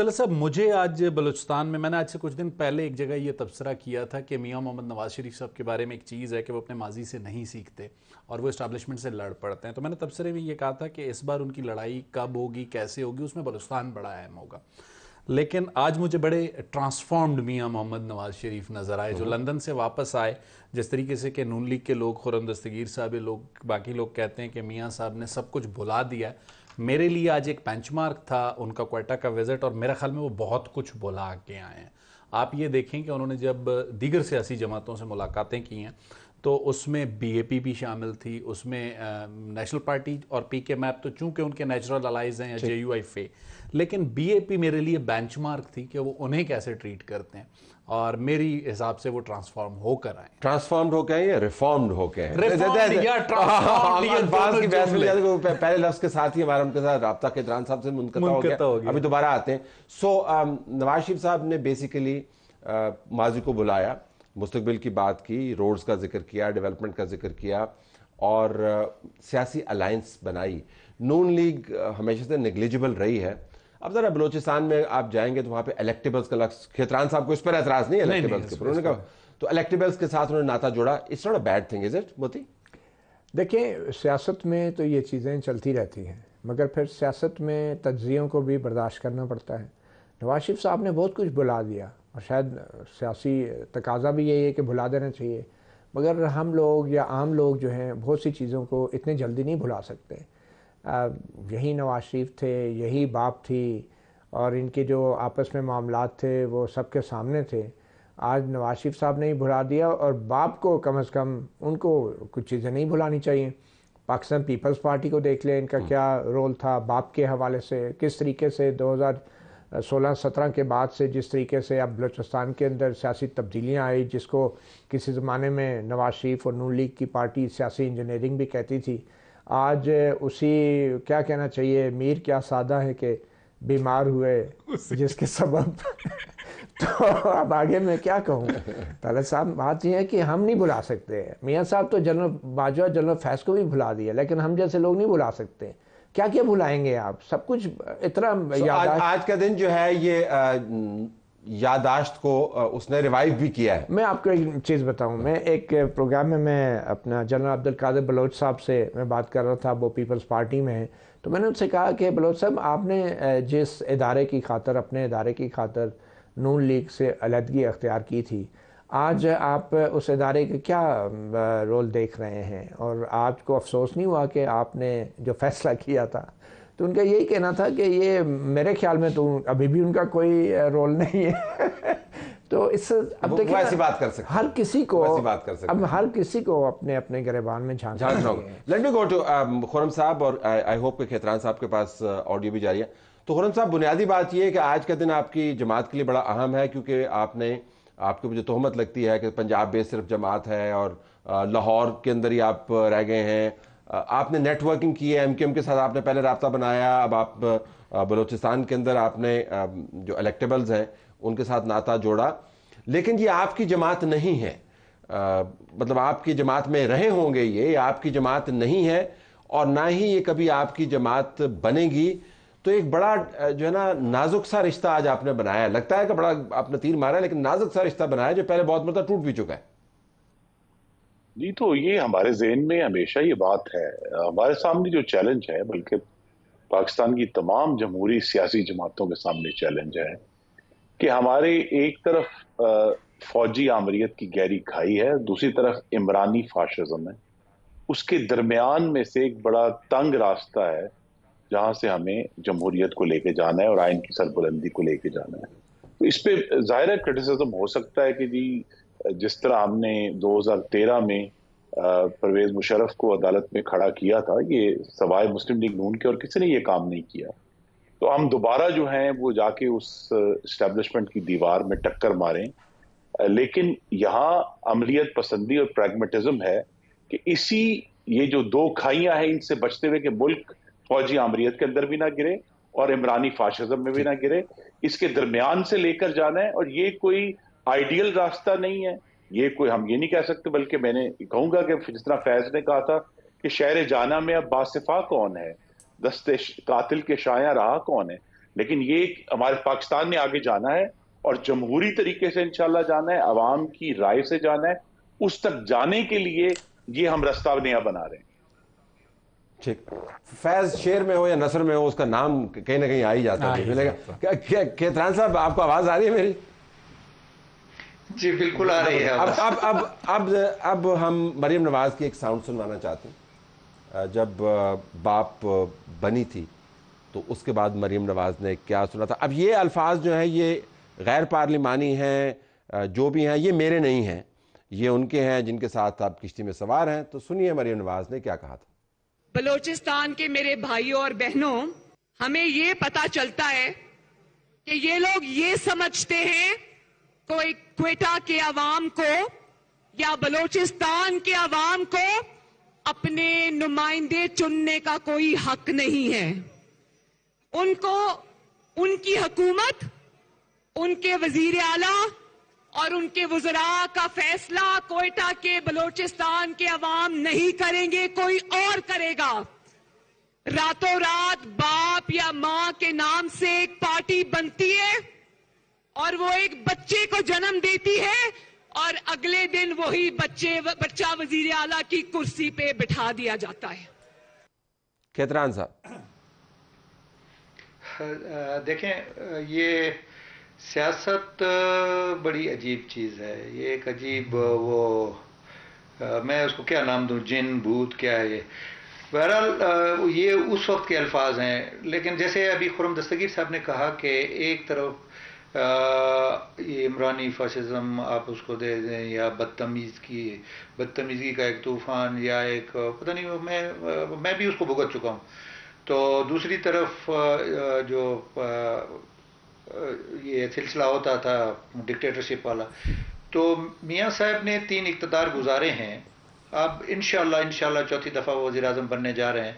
طلعت صاحب مجھے آج بلوچستان میں نے آج سے کچھ دن پہلے ایک جگہ یہ تبصرہ کیا تھا کہ میاں محمد نواز شریف صاحب کے بارے میں ایک چیز ہے کہ وہ اپنے ماضی سے نہیں سیکھتے اور وہ اسٹیبلشمنٹ سے لڑ پڑتے ہیں. تو میں نے تبصرے میں یہ کہا تھا کہ اس بار ان کی لڑائی کب ہوگی, کیسے ہوگی, اس میں بلوچستان بڑا اہم ہوگا. لیکن آج مجھے بڑے ٹرانسفارمڈ میاں محمد نواز شریف نظر آئے جو لندن سے واپس آئے. جس طریقے سے کہ نون لیگ کے لوگ, خرم دستگیر صاحب, لوگ باقی لوگ کہتے ہیں کہ میاں صاحب نے سب کچھ بھلا دیا ہے. میرے لیے آج ایک بینچ مارک تھا ان کا کوئٹہ کا وزٹ, اور میرے خیال میں وہ بہت کچھ بھلا کے آئے ہیں. آپ یہ دیکھیں کہ انہوں نے جب دیگر سیاسی جماعتوں سے ملاقاتیں کی ہیں تو اس میں بی اے پی بھی شامل تھی, اس میں نیشنل پارٹی اور پی کے میپ تو چونکہ ان کے نیچرل الائز ہیں, یا جے یو آئی فے, لیکن بی اے پی میرے لیے بینچ مارک تھی کہ وہ انہیں کیسے ٹریٹ کرتے ہیں, اور میری حساب سے وہ ٹرانسفارم ہو کر آئیں. ٹرانسفارمڈ ہو کے آئیں یا ریفارمڈ ہو کے آئیں؟ پہلے لفظ کے ساتھ ہی ہمارا ان کے ساتھ رابطہ کیتران صاحب سے منقطع ہو گیا, ابھی دوبارہ آتے ہیں. سو نواز شریف صاحب نے بیسیکلی ماضی کو بلایا, مستقبل کی بات کی, روڈز کا ذکر کیا, ڈیولپمنٹ کا ذکر کیا, اور سیاسی الائنس بنائی. نون لیگ ہمیشہ سے نیگلیجبل رہی ہے. اب ذرا بلوچستان میں آپ جائیں گے تو وہاں پہ الیکٹیبلز کا لفظ, کھیتران صاحب کو اس پر اعتراض نہیں الیکٹیبلز کے پر, انہوں نے کہا تو الیکٹیبلز کے ساتھ انہوں نے ناتا جوڑا. It's not a bad thing, is it موتی؟ دیکھیں, سیاست میں تو یہ چیزیں چلتی رہتی ہیں, مگر پھر سیاست میں تجزیوں کو بھی برداشت کرنا پڑتا ہے. نواز شریف صاحب نے بہت کچھ بھلا دیا, اور شاید سیاسی تقاضا بھی یہی ہے کہ بھلا دینا چاہیے, مگر ہم لوگ یا عام لوگ جو ہیں بہت سی چیزوں کو اتنے جلدی نہیں بھلا سکتے. یہی نواز شریف تھے, یہی باپ تھی, اور ان کے جو آپس میں معاملات تھے وہ سب کے سامنے تھے. آج نواز شریف صاحب نے ہی بھلا دیا, اور باپ کو کم از کم ان کو کچھ چیزیں نہیں بھلانی چاہیے. پاکستان پیپلز پارٹی کو دیکھ لیں, ان کا کیا رول تھا باپ کے حوالے سے, کس طریقے سے 2016-17 کے بعد سے جس طریقے سے اب بلوچستان کے اندر سیاسی تبدیلیاں آئی, جس کو کسی زمانے میں نواز شریف اور نون لیگ کی پارٹی سیاسی انجینئرنگ بھی کہتی تھی, آج اسی کیا کہنا چاہیے, میر کیا سادہ ہے کہ بیمار ہوئے جس کے سبب تو اب آگے میں کیا کہوں. طلعت صاحب, بات یہ ہے کہ ہم نہیں بھلا سکتے. میاں صاحب تو جنرل باجوہ, جنرل فیض کو بھی بھلا دیا, لیکن ہم جیسے لوگ نہیں بھلا سکتے. کیا کیا بھلائیں گے آپ, سب کچھ اتنا. آج کا دن جو ہے یہ یادداشت کو اس نے ریوائیو بھی کیا ہے. میں آپ کو ایک چیز بتاؤں, میں ایک پروگرام میں اپنا جنرل عبدالقادر بلوچ صاحب سے میں بات کر رہا تھا, وہ پیپلز پارٹی میں ہیں, تو میں نے ان سے کہا کہ بلوچ صاحب, آپ نے جس ادارے کی خاطر, اپنے ادارے کی خاطر نون لیگ سے علیحدگی اختیار کی تھی, آج آپ اس ادارے کا کیا رول دیکھ رہے ہیں, اور آپ کو افسوس نہیں ہوا کہ آپ نے جو فیصلہ کیا تھا؟ تو ان کا یہی کہنا تھا کہ یہ میرے خیال میں تو ابھی بھی ان کا کوئی رول نہیں ہے. تو اس اب دیکھیں, ایسی بات کر سکتے, ہر کسی کو اب ہر کسی کو اپنے اپنے گریبان میں جھانکنا ہوگا. لیٹ می گو ٹو خرم صاحب, اور آئی ہوپ کہ کھیتران صاحب کے پاس آڈیو بھی جاری ہے. تو خرم صاحب, بنیادی بات یہ ہے کہ آج کا دن آپ کی جماعت کے لیے بڑا اہم ہے, کیونکہ آپ کو جو تہمت لگتی ہے کہ پنجاب بیس صرف جماعت ہے اور لاہور کے اندر ہی آپ رہ گئے ہیں. آپ نے نیٹ ورکنگ کی ہے, ایم کیو ایم کے ساتھ آپ نے پہلے رابطہ بنایا, اب آپ بلوچستان کے اندر آپ نے جو الیکٹیبلز ہیں ان کے ساتھ ناتا جوڑا, لیکن یہ آپ کی جماعت نہیں ہے. مطلب آپ کی جماعت میں رہے ہوں گے, یہ آپ کی جماعت نہیں ہے, اور نہ ہی یہ کبھی آپ کی جماعت بنے گی. تو ایک بڑا جو ہے نا نازک سا رشتہ آج آپ نے بنایا, لگتا ہے کہ بڑا آپ نے تیر مارا ہے, لیکن نازک سا رشتہ بنایا جو پہلے بہت مرتبہ ٹوٹ بھی چکا ہے. جی, تو یہ ہمارے ذہن میں ہمیشہ یہ بات ہے. ہمارے سامنے جو چیلنج ہے, بلکہ پاکستان کی تمام جمہوری سیاسی جماعتوں کے سامنے چیلنج ہے کہ ہمارے ایک طرف فوجی آمریت کی گہری کھائی ہے, دوسری طرف عمرانی فاشزم ہے. اس کے درمیان میں سے ایک بڑا تنگ راستہ ہے جہاں سے ہمیں جمہوریت کو لے کے جانا ہے اور آئین کی سربلندی کو لے کے جانا ہے. تو اس پہ ظاہر کرٹیسزم ہو سکتا ہے کہ جی, جس طرح ہم نے 2013 میں پرویز مشرف کو عدالت میں کھڑا کیا تھا, یہ سوائے مسلم لیگ نون کے اور کسی نے یہ کام نہیں کیا. تو ہم دوبارہ جو ہیں وہ جا کے اس اسٹیبلشمنٹ کی دیوار میں ٹکر ماریں. لیکن یہاں عملیت پسندی اور پریگمیٹزم ہے کہ یہ جو دو کھائیاں ہیں ان سے بچتے ہوئے کہ ملک فوجی آمریت کے اندر بھی نہ گرے اور عمرانی فاشزم میں بھی نہ گرے, اس کے درمیان سے لے کر جانا ہے. اور یہ کوئی آئیڈیل راستہ نہیں ہے, یہ کوئی ہم یہ نہیں کہہ سکتے, بلکہ میں نے کہوں گا کہ جس طرح فیض نے کہا تھا کہ شہر جانا میں اب باصفا کون ہے, دست قاتل کے شایاں رہا کون ہے. لیکن یہ ہمارے پاکستان نے آگے جانا ہے اور جمہوری طریقے سے انشاءاللہ جانا ہے، عوام کی رائے سے جانا ہے. اس تک جانے کے لیے یہ ہم رستہ نیا بنا رہے ہیں. ٹھیک، فیض شعر میں ہو یا نثر میں ہو، اس کا نام کہیں نہ کہیں آ ہی جاتا ہے. کیتران صاحب، آپ کو آواز آ رہی ہے میری؟ جی بالکل آ رہی ہے. اب ہم مریم نواز کی ایک ساؤنڈ سنوانا چاہتے ہیں. جب باپ بنی تھی تو اس کے بعد مریم نواز نے کیا سنا تھا. اب یہ الفاظ جو ہیں یہ غیر پارلیمانی ہیں، جو بھی ہیں یہ میرے نہیں ہیں، یہ ان کے ہیں جن کے ساتھ آپ کشتی میں سوار ہیں. تو سنیے مریم نواز نے کیا کہا تھا. بلوچستان کے میرے بھائیوں اور بہنوں، ہمیں یہ پتا چلتا ہے کہ یہ لوگ یہ سمجھتے ہیں کوئی کوئٹہ کے عوام کو یا بلوچستان کے عوام کو اپنے نمائندے چننے کا کوئی حق نہیں ہے. ان کو ان کی حکومت، ان کے وزیر اعلیٰ اور ان کے وزراء کا فیصلہ کوئٹہ کے بلوچستان کے عوام نہیں کریں گے، کوئی اور کرے گا. راتوں رات باپ یا ماں کے نام سے ایک پارٹی بنتی ہے اور وہ ایک بچے کو جنم دیتی ہے اور اگلے دن وہی بچہ وزیر اعلیٰ کی کرسی پہ بٹھا دیا جاتا ہے. کیتران صاحب، دیکھیں، یہ سیاست بڑی عجیب چیز ہے. یہ ایک عجیب میں اس کو کیا نام دوں، جن بھوت کیا ہے یہ. بہرحال یہ اس وقت کے الفاظ ہیں. لیکن جیسے ابھی خرم دستگیر صاحب نے کہا کہ ایک طرف یہ عمرانی فاشزم آپ اس کو دے دیں، یا بدتمیزی کا ایک طوفان، یا ایک پتہ نہیں، میں بھی اس کو بھگت چکا ہوں. تو دوسری طرف جو یہ سلسلہ ہوتا تھا ڈکٹیٹرشپ والا، تو میاں صاحب نے 3 اقتدار گزارے ہیں. اب انشاءاللہ چوتھی دفعہ وہ وزیر اعظم بننے جا رہے ہیں.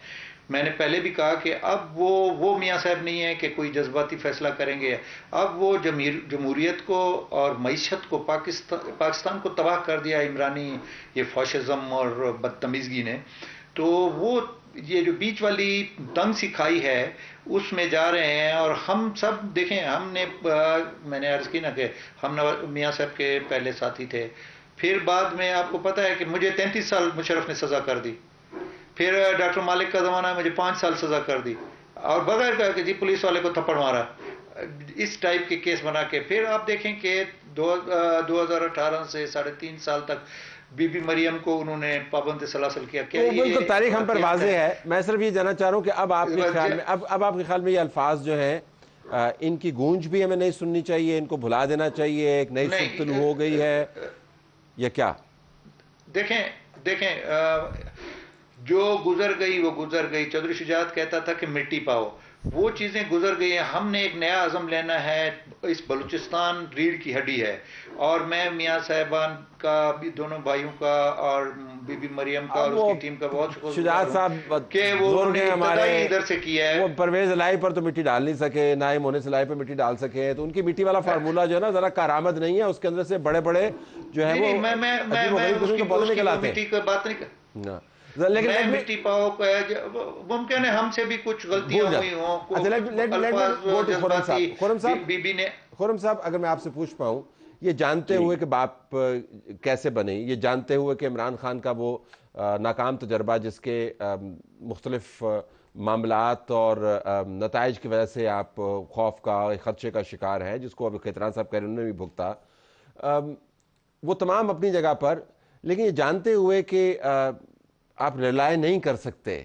میں نے پہلے بھی کہا کہ اب وہ میاں صاحب نہیں ہیں کہ کوئی جذباتی فیصلہ کریں گے. اب وہ جمہوریت کو اور معیشت کو، پاکستان کو تباہ کر دیا عمرانی یہ فاشزم اور بدتمیزگی نے. تو وہ یہ جو بیچ والی تنگ سی کھائی ہے اس میں جا رہے ہیں. اور ہم سب دیکھیں، میں نے عرض کی نا کہ ہم میاں صاحب کے پہلے ساتھی تھے. پھر بعد میں آپ کو پتہ ہے کہ مجھے 33 سال مشرف نے سزا کر دی. پھر ڈاکٹر مالک کا زمانہ مجھے 5 سال سزا کر دی، اور بغیر کہا کہ جی پولیس والے کو تھپڑ مارا، اس ٹائپ کے کیس بنا کے. پھر آپ دیکھیں کہ 2018 سے 3.5 سال تک بی بی مریم کو انہوں نے پابند سلاسل کیا. بالکل تاریخ ہم پر واضح ہے. میں صرف یہ جاننا چاہ رہا ہوں کہ اب آپ کے خیال میں اب آپ کے خیال میں یہ الفاظ جو ہیں ان کی گونج بھی ہمیں نہیں سننی چاہیے، ان کو بھلا دینا چاہیے، ایک نئی سلطنت ہو گئی ہے، یا کیا؟ دیکھیں جو گزر گئی وہ گزر گئی. چودھری شجاعت کہتا تھا کہ مٹی پاؤ، وہ چیزیں گزر گئی ہیں. ہم نے ایک نیا عزم لینا ہے. اس بلوچستان ریڑھ کی ہڈی ہے، اور میں میاں صاحبان کا بھی، دونوں بھائیوں کا اور بی بی مریم کا اور اس کی ٹیم کا بہت شکر شجاعت صاحب کہ وہ ہمارے ادھر سے کیا ہے. وہ پرویز الہی پر تو مٹی ڈال نہیں سکے، نہ ہی مونس الہی پر مٹی ڈال سکے. تو ان کی مٹی والا فارمولا جو ہے نا ذرا کارآمد نہیں ہے. اس کے اندر سے بڑے بڑے جو ہے وہ مٹی کی بات نہیں کرتا. لیکن مٹی پاؤ ممکن ہے ہم سے بھی کچھ غلطیاں ہوئی ہوں. خرم صاحب، اگر میں آپ سے پوچھ پاؤں، یہ جانتے ہوئے کہ باپ کیسے بنے، یہ جانتے ہوئے کہ عمران خان کا وہ ناکام تجربہ جس کے مختلف معاملات اور نتائج کی وجہ سے آپ خوف کا، خدشے کا شکار ہیں، جس کو ابھی کیتران صاحب کہہ رہے ہیں انہوں نے بھی بھگتا، وہ تمام اپنی جگہ پر، لیکن یہ جانتے ہوئے کہ آپ ریلائے نہیں کر سکتے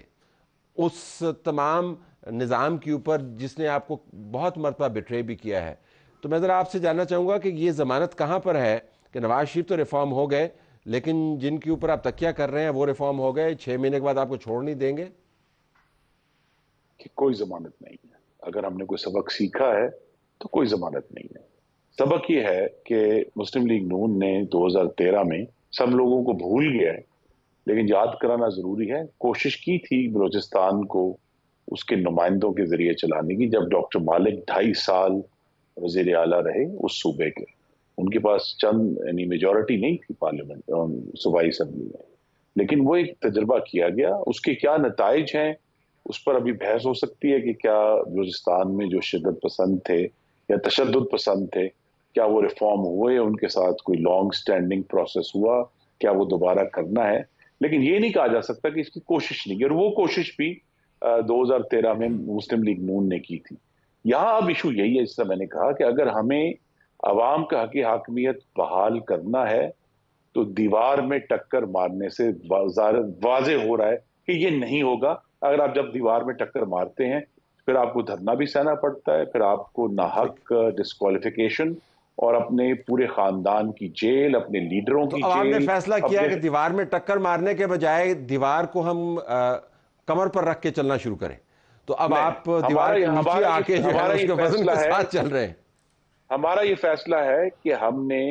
اس تمام نظام کے اوپر جس نے آپ کو بہت مرتبہ بیٹرے بھی کیا ہے. تو میں ذرا آپ سے جاننا چاہوں گا کہ یہ ضمانت کہاں پر ہے کہ نواز شریف تو ریفارم ہو گئے، لیکن جن کے اوپر آپ تکیہ کر رہے ہیں وہ ریفارم ہو گئے، 6 مہینے کے بعد آپ کو چھوڑ نہیں دیں گے؟ کہ کوئی ضمانت نہیں ہے. اگر ہم نے کوئی سبق سیکھا ہے تو کوئی ضمانت نہیں ہے. سبق یہ ہے کہ مسلم لیگ نون نے 2013 میں سب لوگوں کو بھول گیا ہے، لیکن یاد کرانا ضروری ہے. کوشش کی تھی بلوچستان کو اس کے نمائندوں کے ذریعے چلانے کی، جب ڈاکٹر مالک 2.5 سال وزیر اعلیٰ رہے اس صوبے کے. ان کے پاس چند میجورٹی نہیں تھی پارلیمنٹ صوبائی اسمبلی میں، لیکن وہ ایک تجربہ کیا گیا. اس کے کیا نتائج ہیں اس پر ابھی بحث ہو سکتی ہے کہ کیا بلوچستان میں جو شدت پسند تھے یا تشدد پسند تھے کیا وہ ریفارم ہوئے، ان کے ساتھ کوئی لانگ سٹینڈنگ پروسیس ہوا، کیا وہ دوبارہ کرنا ہے. لیکن یہ نہیں کہا جا سکتا کہ اس کی کوشش نہیں کی، اور وہ کوشش بھی 2013 میں مسلم لیگ نون نے کی تھی. یہاں اب ایشو یہی ہے، جس سے میں نے کہا کہ اگر ہمیں عوام کا حقی حاکمیت بحال کرنا ہے تو دیوار میں ٹکر مارنے سے واضح ہو رہا ہے کہ یہ نہیں ہوگا. اگر آپ جب دیوار میں ٹکر مارتے ہیں پھر آپ کو دھرنا بھی سہنا پڑتا ہے، پھر آپ کو ناحق ڈسکوالیفیکیشن اور اپنے پورے خاندان کی جیل، اپنے لیڈروں کی جیل. عوام نے فیصلہ کیا کہ دیوار میں ٹکر مارنے کے بجائے دیوار کو ہم کمر پر رکھ کے چلنا شروع کریں. تو اب آپ دیوار کے نیچے آ کے جو ہے اس کے وزن کے ساتھ چل رہے ہیں. ہمارا یہ فیصلہ ہے کہ ہم نے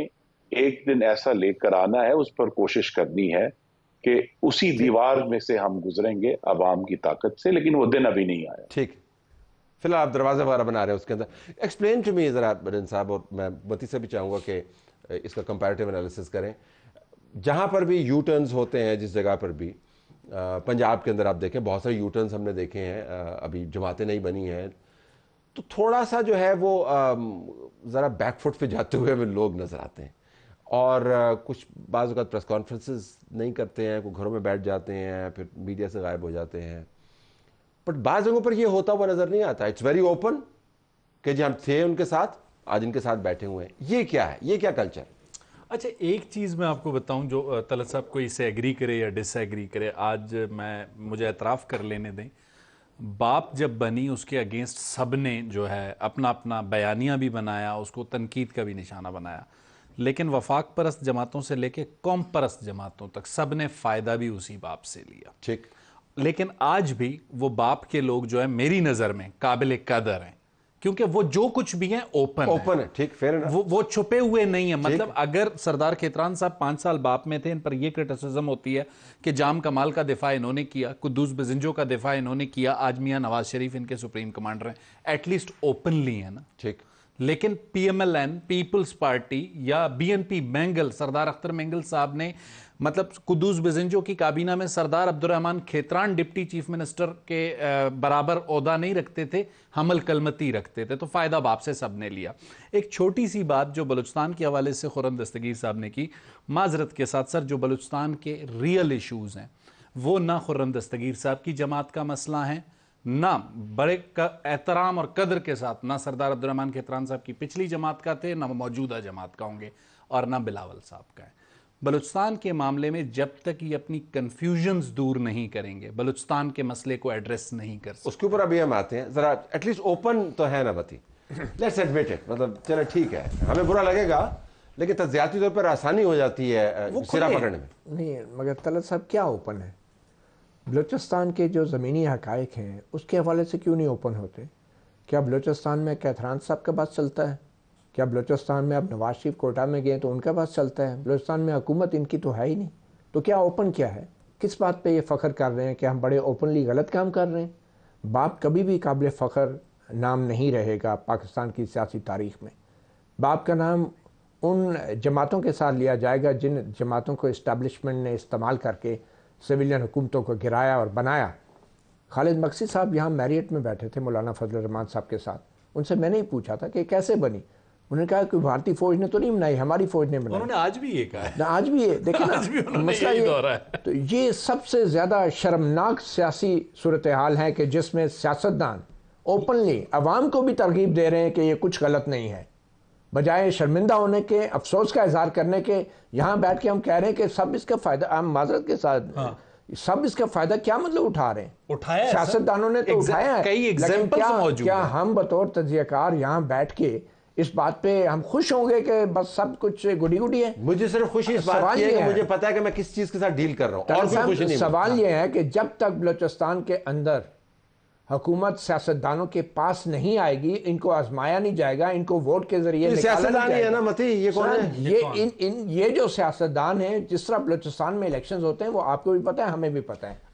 ایک دن ایسا لے کر آنا ہے، اس پر کوشش کرنی ہے کہ اسی دیوار میں سے ہم گزریں گے عوام کی طاقت سے، لیکن وہ دن ابھی نہیں آیا. ٹھیک، فی الحال آپ دروازے وغیرہ بنا رہے ہیں، اس کے اندر ایکسپلین ٹو می ذرا بدین صاحب، اور میں متی سے بھی چاہوں گا کہ اس کا کمپیریٹیو انالیسس کریں. جہاں پر بھی یو ٹرنز ہوتے ہیں، جس جگہ پر بھی پنجاب کے اندر آپ دیکھیں بہت سارے یو ٹرنز ہم نے دیکھے ہیں، ابھی جماعتیں نہیں بنی ہیں تو تھوڑا سا جو ہے وہ ذرا بیک فٹ پہ جاتے ہوئے لوگ نظر آتے ہیں، اور کچھ بعض اوقات پریس کانفرنسز نہیں کرتے ہیں، گھروں میں بیٹھ جاتے ہیں، پھر میڈیا سے غائب ہو جاتے ہیں. بٹ بعض جگہوں پر یہ ہوتا ہوا نظر نہیں آتا. اٹس ویری اوپن کہ جی ہم تھے ان کے ساتھ، آج ان کے ساتھ بیٹھے ہوئے ہیں. یہ کیا ہے؟ یہ کیا کلچر؟ اچھا، ایک چیز میں آپ کو بتاؤں، جو طلعت صاحب کو اسے ایگری کرے یا ڈس ایگری کرے، آج مجھے اعتراف کر لینے دیں، باپ جب بنی اس کے اگینسٹ سب نے جو ہے اپنا اپنا بیانیہ بھی بنایا، اس کو تنقید کا بھی نشانہ بنایا، لیکن وفاق پرست جماعتوں سے لے کے قوم پرست جماعتوں تک سب نے فائدہ بھی اسی باپ سے لیا. ٹھیک، لیکن آج بھی وہ باپ کے لوگ جو ہے میری نظر میں قابل قدر ہیں، کیونکہ وہ جو کچھ بھی ہیں اوپن ہے. ٹھیک، فیئر انف. وہ چھپے ہوئے نہیں ہیں. مطلب اگر سردار کھیتران صاحب 5 سال باپ میں تھے، ان پر یہ کرٹیسزم ہوتی ہے کہ جام کمال کا دفاع انہوں نے کیا، قدوس بزنجو کا دفاع انہوں نے کیا، آج میاں نواز شریف ان کے سپریم کمانڈر ہیں، ایٹ لیسٹ اوپنلی ہے نا. ٹھیک، لیکن P M L N, Peoples Party یا B N P Mengal, Sardar Akhtar Mengal صاحب نے مطلب قدوس بزنجو کی کابینہ میں Sardar Abdul Rahman Khetran deputy chief minister کے برابر عہدہ نہیں رکھتے تھے، حمل کلمتی رکھتے تھے، تو فائدہ باپ سے سب نے لیا. ایک چھوٹی سی بات جو بلوچستان کے حوالے سے خرم دستگیر صاحب نے کی، معذرت کے ساتھ سر، جو بلوچستان کے ریئل ایشوز ہیں وہ نہ خرم دستگیر صاحب کی جماعت کا مسئلہ ہیں، نہ بڑے احترام اور قدر کے ساتھ نہ سردار عبدالرحمن کھیتران صاحب کی پچھلی جماعت کا تھے، نہ موجودہ جماعت کا ہوں گے، اور نہ بلاول صاحب کا ہے. بلوچستان کے معاملے میں جب تک یہ اپنی کنفیوژنز دور نہیں کریں گے، بلوچستان کے مسئلے کو ایڈریس نہیں کر سکتے. اس کے اوپر ابھی ہم آتے ہیں. ذرا ایٹ لیسٹ اوپن تو ہے نا متی، لیٹس ایڈمٹ اٹ. مطلب چلے ٹھیک ہے، ہمیں برا لگے گا لیکن تجزیاتی طور پر آسانی ہو جاتی ہے سرا پکڑنے میں. نہیں، مگر طلعت صاحب کیا اوپن ہے؟ بلوچستان کے جو زمینی حقائق ہیں اس کے حوالے سے کیوں نہیں اوپن ہوتے؟ کیا بلوچستان میں کیتھران صاحب کا بات چلتا ہے؟ کیا بلوچستان میں اب نواز شریف کوٹا میں گئے تو ان کا بات چلتا ہے؟ بلوچستان میں حکومت ان کی تو ہے ہی نہیں. تو کیا اوپن کیا ہے؟ کس بات پہ یہ فخر کر رہے ہیں کہ ہم بڑے اوپنلی غلط کام کر رہے ہیں؟ باپ کبھی بھی قابل فخر نام نہیں رہے گا پاکستان کی سیاسی تاریخ میں. باپ کا نام ان جماعتوں کے ساتھ لیا جائے گا جن جماعتوں کو اسٹیبلشمنٹ نے استعمال کر کے سویلین حکومتوں کو گرایا اور بنایا. خالد مقصی صاحب یہاں میریٹ میں بیٹھے تھے مولانا فضل الرحمان صاحب کے ساتھ، ان سے میں نے پوچھا تھا کہ کیسے بنی. انہوں نے کہا کہ بھارتی فوج نے تو نہیں بنائی، ہماری فوج نے بنائی. انہوں نے آج بھی یہ کہا ہے. آج بھی یہ دیکھیں نا مسئلہ یہ. تو یہ سب سے زیادہ شرمناک سیاسی صورتحال ہے کہ جس میں سیاستدان اوپنلی عوام کو بھی ترغیب دے رہے ہیں کہ یہ کچھ غلط نہیں ہے، بجائے شرمندہ ہونے کے، افسوس کا اظہار کرنے کے. یہاں بیٹھ کے ہم کہہ رہے ہیں کہ سب اس کا فائدہ، ہم معذرت کے ساتھ سب اس کا فائدہ کیا مطلب اٹھا رہے ہیں؟ اٹھایا سیاستدانوں نے تو اٹھایا ہے، کئی ایگزامپلز موجود ہیں. کیا ہم بطور تجزیہ کار یہاں بیٹھ کے اس بات پہ ہم خوش ہوں گے کہ بس سب کچھ گڈی گڈی ہے؟ مجھے صرف خوشی اس بات کی ہے کہ مجھے پتا ہے کہ میں کس چیز کے ساتھ ڈیل کر رہا ہوں، اور کوئی خوشی نہیں. سوال یہ ہے کہ جب تک بلوچستان کے اندر حکومت سیاستدانوں کے پاس نہیں آئے گی، ان کو آزمایا نہیں جائے گا، ان کو ووٹ کے ذریعے سیاستدان ہی ہے نا متی، یہ کون ہے؟ یہ جو سیاستدان ہیں، جس طرح بلوچستان میں الیکشنز ہوتے ہیں وہ آپ کو بھی پتہ ہے، ہمیں بھی پتہ ہے.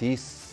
30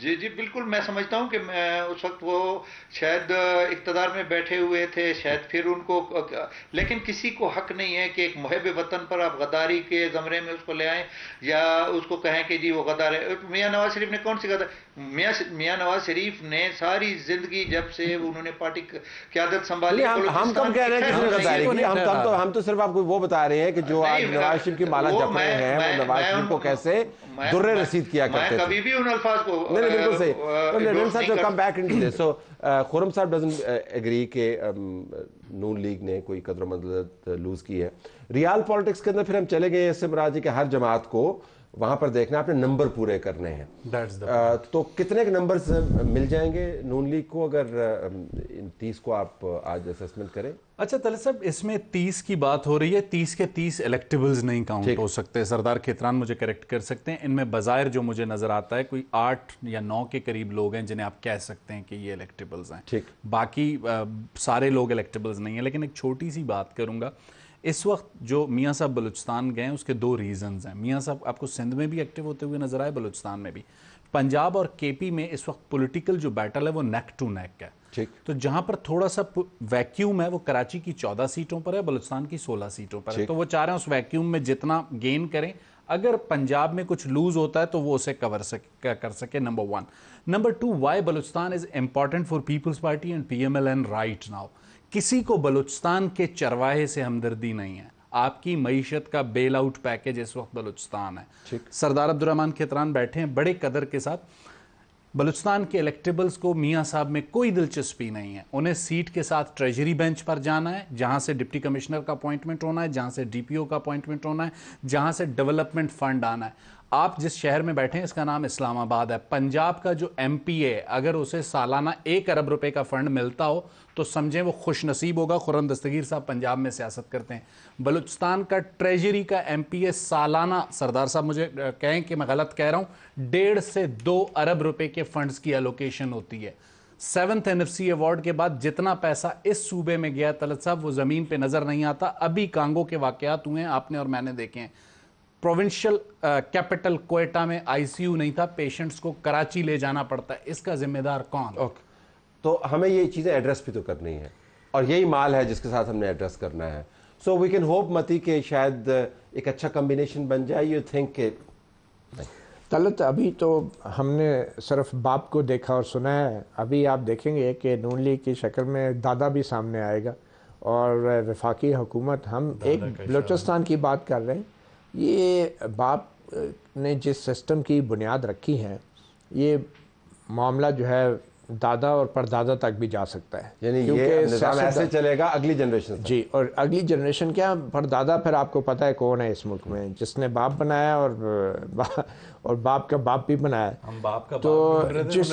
جی جی بالکل، میں سمجھتا ہوں کہ اس وقت وہ شاید اقتدار میں بیٹھے ہوئے تھے، شاید پھر ان کو، لیکن کسی کو حق نہیں ہے کہ ایک محب وطن پر آپ غداری کے زمرے میں اس کو لے آئیں یا اس کو کہیں کہ جی وہ غدار ہے۔ میاں نواز شریف نے کون سی غدار، میاں نواز شریف نے ساری زندگی جب سے انہوں نے پارٹی قیادت سنبھالی، ہم کم کہہ رہے ہیں کسی نے غداری کی، ہم تو صرف آپ کو وہ بتا رہے ہیں کہ جو آج نواز شریف کی مالا جپ رہے ہیں وہ نواز شریف کو کیسے درے رسید کیا کرتے تھے۔ میں کبھی بھی ان الفاظ کو بالکل صحیح۔ سو خرم صاحب ڈزنٹ ایگری کہ نون لیگ نے کوئی قدر و منزلت لوز کی ہے۔ ریال پالیٹکس کے اندر پھر ہم چلے گئے اس سے مراد ہے کہ ہر جماعت کو وہاں پر دیکھنا اپنے نمبر پورے کرنے ہیں، تو کتنے کے نمبرز مل جائیں گے نون لیگ کو اگر 30 کو آپ آج اسیسمنٹ کریں؟ اچھا طلعت صاحب، اس میں 30 کی بات ہو رہی ہے، 30 کے 30 الیکٹیبلز نہیں کاؤنٹ ہو سکتے، سردار کھیتران مجھے کریکٹ کر سکتے ہیں، ان میں بظاہر جو مجھے نظر آتا ہے کوئی 8 یا 9 کے قریب لوگ ہیں جنہیں آپ کہہ سکتے ہیں کہ یہ الیکٹیبلز ہیں، باقی سارے لوگ الیکٹیبلز نہیں ہیں۔ لیکن ایک چھوٹی سی بات کروں گا، اس وقت جو میاں صاحب بلوچستان گئے ہیں اس کے 2 ریزنز ہیں۔ میاں صاحب آپ کو سندھ میں بھی ایکٹیو ہوتے ہوئے نظر آئے، بلوچستان میں بھی۔ پنجاب اور کے پی میں اس وقت پولیٹیکل جو بیٹل ہے وہ نیک ٹو نیک ہے، تو جہاں پر تھوڑا سا ویکیوم ہے وہ کراچی کی 14 سیٹوں پر ہے، بلوچستان کی 16 سیٹوں پر ہے، تو وہ چاہ رہے ہیں اس ویکیوم میں جتنا گین کریں، اگر پنجاب میں کچھ لوز ہوتا ہے تو وہ اسے کر سکے، number 1۔ Number 2، why Balochistan is important for Peoples Party and P M L N right now. کسی کو بلوچستان کے چرواہے سے ہمدردی نہیں ہے، آپ کی معیشت کا بیل آؤٹ پیکج اس وقت بلوچستان ہے۔ سردار عبدالرحمن کھیتران بیٹھے ہیں بڑے قدر کے ساتھ، بلوچستان کے الیکٹیبلز کو میاں صاحب میں کوئی دلچسپی نہیں ہے، انہیں سیٹ کے ساتھ ٹریجری بینچ پر جانا ہے، جہاں سے ڈپٹی کمشنر کا اپوائنٹمنٹ ہونا ہے، جہاں سے ڈی پی او کا اپوائنٹمنٹ ہونا ہے، جہاں سے ڈیولپمنٹ فنڈ آنا ہے۔ آپ جس شہر میں بیٹھے ہیں اس کا نام اسلام آباد ہے، پنجاب کا جو ایم پی اے اگر اسے سالانہ 1 ارب روپے کا فنڈ ملتا ہو تو سمجھیں وہ خوش نصیب ہوگا۔ خرم دستگیر صاحب پنجاب میں سیاست کرتے ہیں، بلوچستان کا ٹریجری کا ایم پی اے سالانہ، سردار صاحب مجھے کہیں کہ میں غلط کہہ رہا ہوں، 1.5 سے 2 ارب روپے کے فنڈز کی الوکیشن ہوتی ہے۔ 7th NFC ایوارڈ کے بعد جتنا پیسہ اس صوبے میں گیا طلعت صاحب وہ زمین پہ نظر نہیں آتا۔ ابھی کانگو کے واقعات ہوئے ہیں، آپ نے اور میں نے دیکھے ہیں، پروونشل کیپٹل کوئٹہ میں ICU نہیں تھا، پیشنٹس کو کراچی لے جانا پڑتا ہے، اس کا ذمہ دار کون؟ تو ہمیں یہ چیزیں ایڈریس بھی تو کرنی ہے، اور یہی مال ہے جس کے ساتھ ہم نے ایڈریس کرنا ہے۔ سو وی کین ہوپ متی کہ شاید ایک اچھا کمبینیشن بن جائے۔ یو تھنک کہ طلعت ابھی تو ہم نے صرف باپ کو دیکھا اور سنا ہے، ابھی آپ دیکھیں گے کہ نون لیگ کی شکل میں دادا بھی سامنے آئے گا، اور وفاقی حکومت، ہم ایک بلوچستان کی بات کر رہے ہیں، یہ باپ نے جس سسٹم کی بنیاد رکھی ہے یہ معاملہ جو ہے دادا اور پردادا تک بھی جا سکتا ہے، یعنی یہ نظام ایسے چلے گا اگلی جنریشن جی، اور اگلی جنریشن کیا، پردادا پھر آپ کو پتہ ہے کون ہے اس ملک میں جس نے باپ بنایا اور باپ کا باپ بھی بنایا، تو جس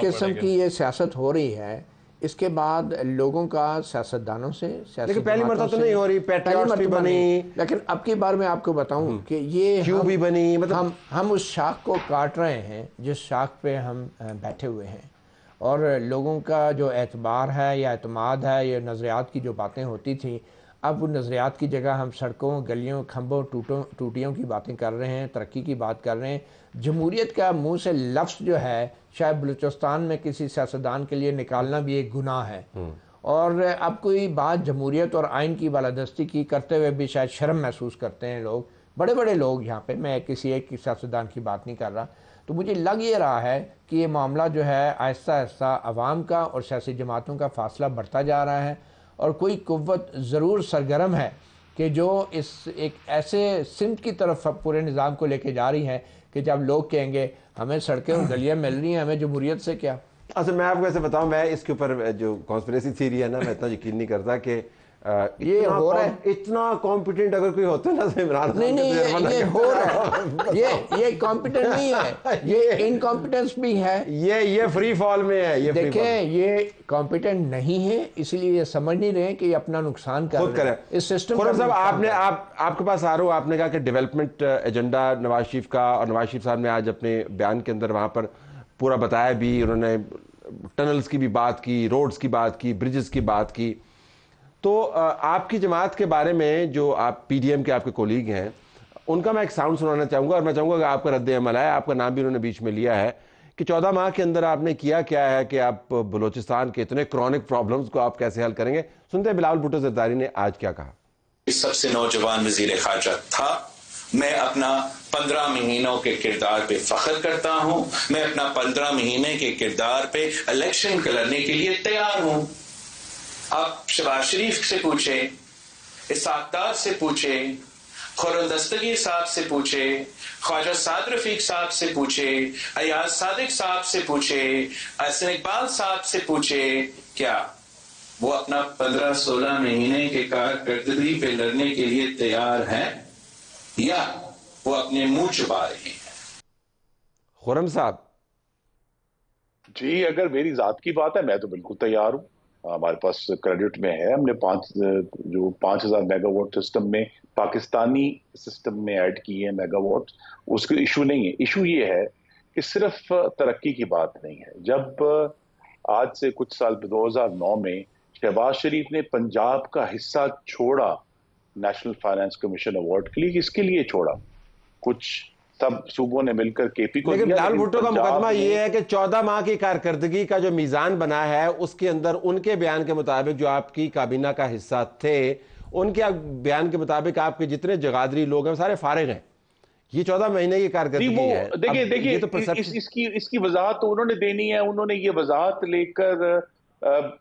قسم کی یہ سیاست ہو رہی ہے اس کے بعد لوگوں کا سیاستدانوں سے، لیکن پہلی مرتبہ تو نہیں ہو رہی، پیٹریوٹس بھی بنی، لیکن اب کی بار میں آپ کو بتاؤں کہ یہ کیوں بھی بنی، مطلب ہم اس شاخ کو کاٹ رہے ہیں جس شاخ پہ ہم بیٹھے ہوئے ہیں، اور لوگوں کا جو اعتبار ہے یا اعتماد ہے، یہ نظریات کی جو باتیں ہوتی تھیں، اب ان نظریات کی جگہ ہم سڑکوں، گلیوں، کھمبوں، ٹوٹیوں کی باتیں کر رہے ہیں، ترقی کی بات کر رہے ہیں۔ جمہوریت کا منہ سے لفظ جو ہے شاید بلوچستان میں کسی سیاستدان کے لیے نکالنا بھی ایک گناہ ہے، اور اب کوئی بات جمہوریت اور آئین کی بالادستی کی کرتے ہوئے بھی شاید شرم محسوس کرتے ہیں لوگ، بڑے بڑے لوگ یہاں پہ، میں کسی ایک سیاستدان کی بات نہیں کر رہا۔ تو مجھے لگ یہ رہا ہے کہ یہ معاملہ جو ہے آہستہ آہستہ عوام کا اور سیاسی جماعتوں کا فاصلہ بڑھتا جا رہا ہے، اور کوئی قوت ضرور سرگرم ہے کہ جو اس ایک ایسے سمت کی طرف پورے نظام کو لے کے جا رہی ہے کہ جب لوگ کہیں گے ہمیں سڑکیں اور گلیاں مل رہی ہیں، ہمیں جمہوریت سے کیا۔ اصل میں آپ کو ایسے بتاؤں، میں اس کے اوپر جو کانسپریسی تھیوری ہے نا، میں اتنا یقین نہیں کرتا کہ یہ ہو رہا ہے، اتنا کمپیٹنٹ اگر کوئی ہوتا ہے نا تو عمران خان نہیں یہ ہو رہا ہے، یہ کمپیٹنٹ نہیں ہے، یہ انکمپیٹنس بھی ہے، یہ فری فال میں ہے۔ دیکھیں یہ کمپیٹنٹ نہیں ہے، اس لیے یہ سمجھ نہیں رہے کہ یہ اپنا نقصان کر رہے ہیں اس سسٹم۔ خرم صاحب آپ کے پاس آ رہا ہوں، آپ نے کہا کہ ڈیولپمنٹ ایجنڈا نواز شریف کا، اور نواز شریف صاحب نے آج اپنے بیان کے اندر وہاں پر پورا بتایا بھی، انہوں نے ٹنلز کی بھی بات کی، روڈز کی بات کی، برجز کی بات کی۔ تو آپ کی جماعت کے بارے میں جو آپ پی ڈی ایم کے آپ کے کولیگ ہیں، ان کا میں ایک ساؤنڈ سنانا چاہوں گا اور میں چاہوں گا کہ آپ کا رد عمل ہے. آپ کا نام بھی انہوں نے بیچ میں لیا ہے کہ 14 ماہ کے اندر آپ نے کیا کیا ہے کہ آپ بلوچستان کے اتنے کرونک پرابلمز کو آپ کیسے حل کریں گے. سنتے ہیں بلاول بھٹو زرداری نے آج کیا کہا. سب سے نوجوان وزیر خارجہ تھا. میں اپنا 15 مہینوں کے کردار پہ فخر کرتا ہوں. میں اپنا 15 مہینے کے کردار پہ الیکشن لڑنے کے لیے تیار ہوں. آپ شہباز شریف سے پوچھیں, اسحاق ڈار سے پوچھیں, خورم دستگیر صاحب سے پوچھیں, خواجہ سعد رفیق صاحب سے پوچھیں, ایاز صادق صاحب سے پوچھیں, احسن اقبال صاحب سے پوچھیں, کیا وہ اپنا 15-16 مہینے کے کارکردگی پہ لڑنے کے لیے تیار ہیں یا وہ اپنے منہ چھپا رہے ہیں؟ خرم صاحب جی, اگر میری ذات کی بات ہے میں تو بالکل تیار ہوں. ہمارے پاس کریڈٹ میں ہے, ہم نے 5000 میگا واٹ سسٹم میں پاکستانی سسٹم میں ایڈ کی ہے میگا واٹ. اس کا ایشو نہیں ہے. ایشو یہ ہے کہ صرف ترقی کی بات نہیں ہے. جب آج سے کچھ سال 2009 میں شہباز شریف نے پنجاب کا حصہ چھوڑا نیشنل فائنانس کمیشن ایوارڈ کے لیے, اس کے لیے چھوڑا, کچھ سب صوبوں نے مل کر کے پی کو, لیکن بلاول بھٹو کا مقدمہ یہ ہے کہ 14 ماہ کی کارکردگی کا جو میزان بنا ہے اس کے اندر ان کے بیان کے مطابق جو آپ کی کابینہ کا حصہ تھے ان کے بیان کے مطابق آپ کے جتنے جگادری لوگ ہیں سارے فارغ ہیں. یہ 14 مہینے کی کارکردگی ہے. دیکھیے اس کی وضاحت تو انہوں نے دینی ہے. انہوں نے یہ وضاحت لے کر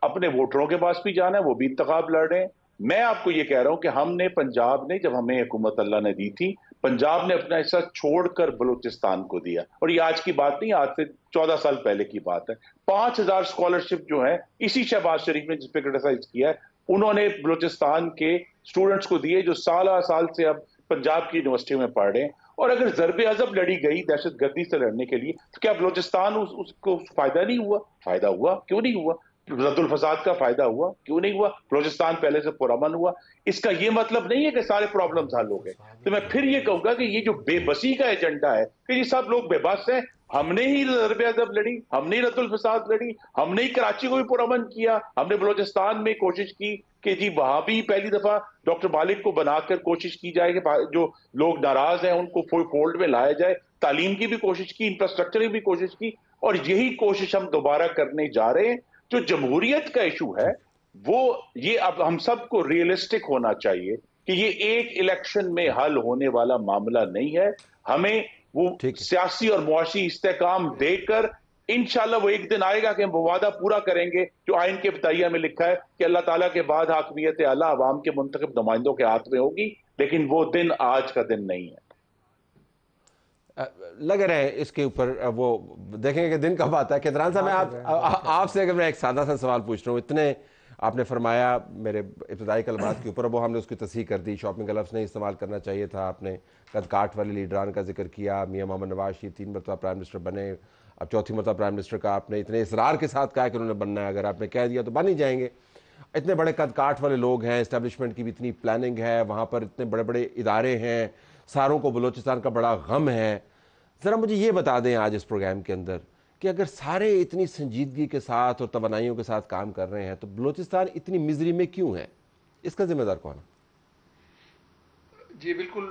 اپنے ووٹروں کے پاس بھی جانا ہے, وہ بھی انتخاب لڑ رہے ہیں. میں آپ کو یہ کہہ رہا ہوں کہ ہم نے پنجاب نے, جب ہمیں حکومت اللہ نے دی تھی, پنجاب نے اپنا حصہ چھوڑ کر بلوچستان کو دیا. اور یہ آج کی بات نہیں, آج سے 14 سال پہلے کی بات ہے. 5000 اسکالرشپ جو ہیں اسی شہباز شریف نے جس پہ کرٹیسائز کیا ہے, انہوں نے بلوچستان کے اسٹوڈنٹس کو دیے جو سالہ سال سے اب پنجاب کی یونیورسٹیوں میں پڑھ رہے ہیں. اور اگر ضرب عضب لڑی گئی دہشت گردی سے لڑنے کے لیے تو کیا بلوچستان اس کو فائدہ نہیں ہوا؟ فائدہ ہوا. کیوں نہیں ہوا؟ رد الفساد کا فائدہ ہوا, کیوں نہیں ہوا؟ بلوچستان پہلے سے پرامن ہوا. اس کا یہ مطلب نہیں ہے کہ سارے پرابلمز حل ہو گئے. تو میں پھر یہ کہوں گا کہ یہ جو بے بسی کا ایجنڈا ہے کہ یہ سب لوگ بے بس ہیں, ہم نے ہی ضرب عضب لڑی, ہم نے ہی رد الفساد لڑی, ہم نے ہی کراچی کو بھی پرامن کیا, ہم نے بلوچستان میں کوشش کی کہ جی وہاں بھی پہلی دفعہ ڈاکٹر مالک کو بنا کر کوشش کی جائے کہ جو لوگ ناراض ہیں ان کو فولڈ میں لایا جائے. تعلیم کی بھی کوشش کی, انفراسٹرکچر کی بھی کوشش کی, اور یہی کوشش ہم دوبارہ کرنے جا رہے ہیں. جو جمہوریت کا ایشو ہے وہ یہ اب ہم سب کو ریئلسٹک ہونا چاہیے کہ یہ ایک الیکشن میں حل ہونے والا معاملہ نہیں ہے. ہمیں وہ سیاسی اور معاشی استحکام دے کر انشاءاللہ وہ ایک دن آئے گا کہ ہم وہ وعدہ پورا کریں گے جو آئین کے ابتدائیہ میں لکھا ہے کہ اللہ تعالیٰ کے بعد حاکمیت اعلیٰ عوام کے منتخب نمائندوں کے ہاتھ میں ہوگی. لیکن وہ دن آج کا دن نہیں ہے. لگ رہے ہیں اس کے اوپر وہ دیکھیں گے کہ دن کب آتا ہے. کیدران صاحب میں آپ سے اگر میں ایک سادہ سا سوال پوچھ رہا ہوں, اتنے آپ نے فرمایا میرے ابتدائی کلمات کے اوپر, وہ ہم نے اس کی تصحیح کر دی, شاپنگ کا لفظ نہیں استعمال کرنا چاہیے تھا. آپ نے قد کاٹ والے لیڈران کا ذکر کیا, میاں محمد نواز شریف 3 مرتبہ پرائم منسٹر بنے, اب 4تھی مرتبہ پرائم منسٹر کا آپ نے اتنے اصرار کے ساتھ کہا کہ انہوں نے بننا ہے. اگر آپ نے کہہ دیا تو بن ہی جائیں گے. اتنے بڑے قد کاٹ والے لوگ ہیں, اسٹیبلشمنٹ کی بھی اتنی پلاننگ ہے, وہاں پر اتنے بڑے بڑے ادارے ہیں, ساروں کو بلوچستان کا بڑا غم ہے. ذرا مجھے یہ بتا دیں آج اس پروگرام کے اندر کہ اگر سارے اتنی سنجیدگی کے ساتھ اور توانائیوں کے ساتھ کام کر رہے ہیں تو بلوچستان اتنی مزری میں کیوں ہے؟ اس کا ذمہ دار کون ہے؟ جی بالکل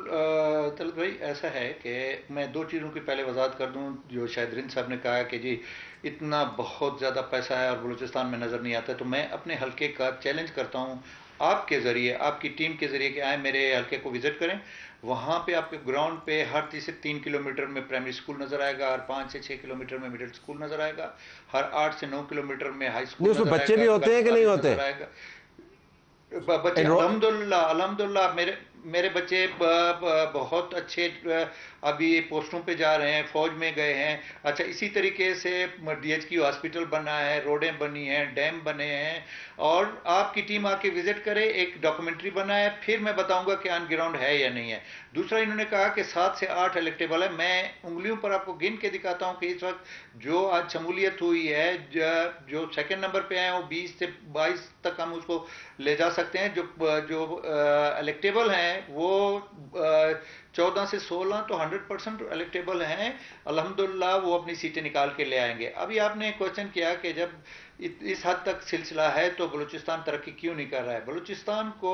طلعت بھائی, ایسا ہے کہ میں 2 چیزوں کی پہلے وضاحت کر دوں. جو شاہد رند صاحب نے کہا کہ جی اتنا بہت زیادہ پیسہ ہے اور بلوچستان میں نظر نہیں آتا, تو میں اپنے حلقے کا چیلنج کرتا ہوں آپ کے ذریعے, آپ کی ٹیم کے ذریعے کہ آئیں میرے حلقے کو وزٹ کریں. وہاں پہ آپ کے گراؤنڈ پہ ہر 3 سے 3 کلومیٹر میں پرائمری اسکول نظر آئے گا, ہر 5 سے 6 کلومیٹر میں مڈل اسکول نظر آئے گا, ہر 8 سے 9 کلومیٹر میں ہائی اسکول نظر آئے گا. بچے بھی ہوتے ہیں کہ نہیں ہوتے؟ بچے الحمدللہ میرے بچے بہت اچھے ابھی پوسٹوں پہ جا رہے ہیں, فوج میں گئے ہیں. اچھا, اسی طریقے سے ڈی ایچ کیو ہاسپٹل بنا ہے, روڈیں بنی ہیں, ڈیم بنے ہیں, اور آپ کی ٹیم آ کے وزٹ کرے, ایک ڈاکومنٹری بنا ہے, پھر میں بتاؤں گا کہ آن گراؤنڈ ہے یا نہیں ہے. دوسرا, انہوں نے کہا کہ 7 سے 8 الیکٹیبل ہے. میں انگلیوں پر آپ کو گن کے دکھاتا ہوں کہ اس وقت جو آج شمولیت ہوئی ہے, جو سیکنڈ نمبر پہ ہیں وہ 20 سے 22 تک ہم اس کو لے جا سکتے ہیں. جو الیکٹیبل ہیں وہ 14 سے 16 تو 100% الیکٹیبل ہیں. الحمدللہ وہ اپنی سیٹیں نکال کے لے آئیں گے. ابھی آپ نے کوشچن کیا کہ جب اس حد تک سلسلہ ہے تو بلوچستان ترقی کیوں نہیں کر رہا ہے. بلوچستان کو